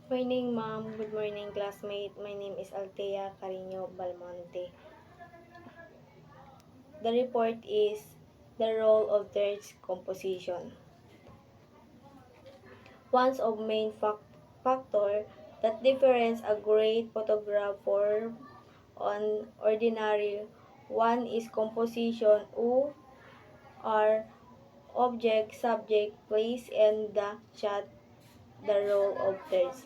Morning, ma'am. Good morning, classmate. My name is Althea Carino Balmonte. The report is the role of thirds composition. One of main factor that difference a great photograph for on ordinary one is composition who are object, subject, place, and the shot, the role of thirds.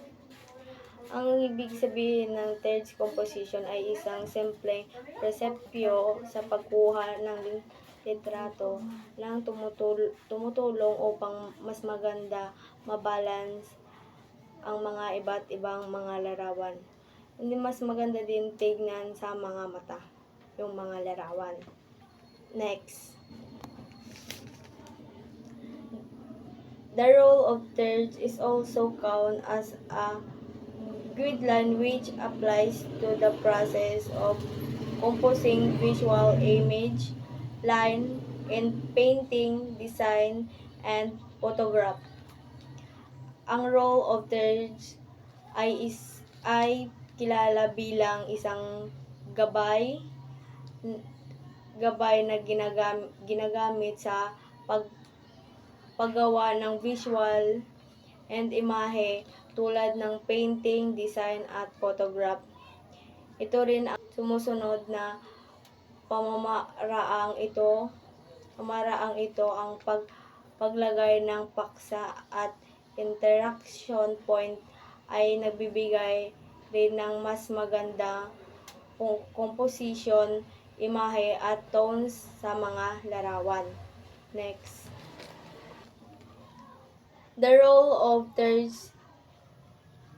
Ang ibig sabihin ng thirds composition ay isang simpleng presepyo sa pagkuha ng litrato lang tumutulong upang mas maganda mabalance ang mga iba't ibang mga larawan. Hindi mas maganda din tignan sa mga mata yung mga larawan. Next. The role of thirds is also count as a guideline which applies to the process of composing visual image, line, in painting, design, and photograph. Ang role of thirds ay kilala bilang isang gabay na ginagamit sa paggawa ng visual and imahe tulad ng painting, design, at photograph. Ito rin ang sumusunod na pamaraang ito ang paglagay ng paksa at interaction point ay nagbibigay rin ng mas maganda composition, imahe at tones sa mga larawan. Next. The role of thirds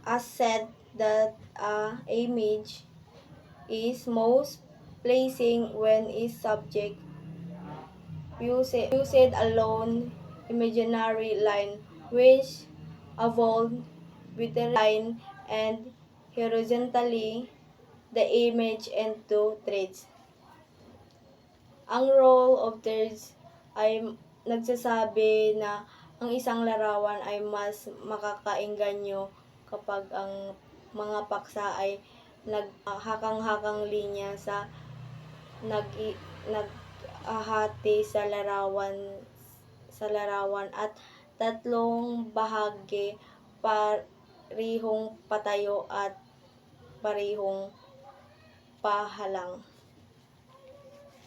as said that image is most pleasing when its subject used alone imaginary line which evolved with the line and horizontally the image into threads. Ang role of thirds ay nagsasabi na ang isang larawan ay mas makakaengganyo kapag ang mga paksa ay naghakang-hakang linya sa naghahati sa larawan at tatlong bahagi parehong patayo at parehong pahalang.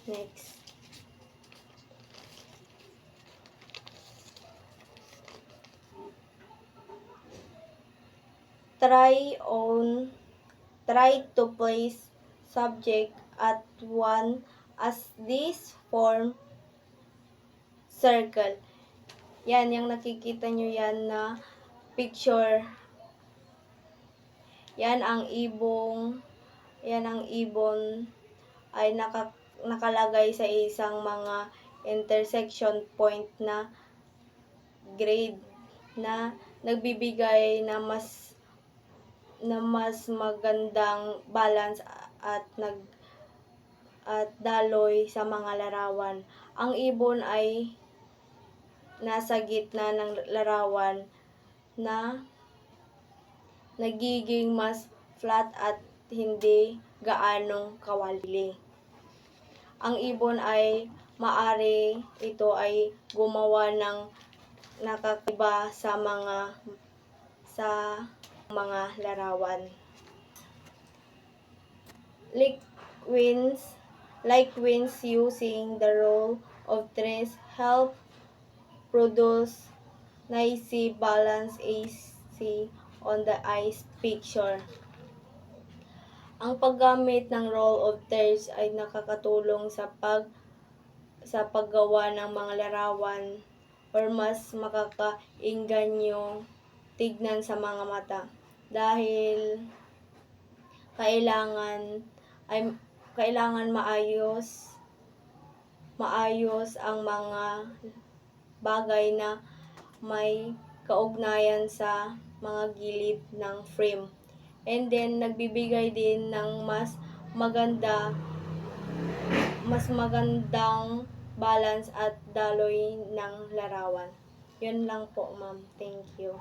Next. Try to place subject at one as this form circle. Yan, yung nakikita nyo yan na picture. Yan ang ibon ay nakalagay sa isang mga intersection point na grade na nagbibigay na mas magandang balance at daloy sa mga larawan. Ang ibon ay nasa gitna ng larawan na nagiging mas flat at hindi gaanong kawali. Ang ibon ay maari ito ay gumawa ng nakakaiba sa mga larawan. Like winds using the role of threads help produce nice balance AC on the ice picture. Ang paggamit ng role of thirds ay nakakatulong sa paggawa ng mga larawan or mas makakaengganyo tignan sa mga mata dahil kailangan maayos ang mga bagay na may kaugnayan sa mga gilid ng frame. And then nagbibigay din ng mas magandang balance at daloy ng larawan. Yun lang po, ma'am. Thank you.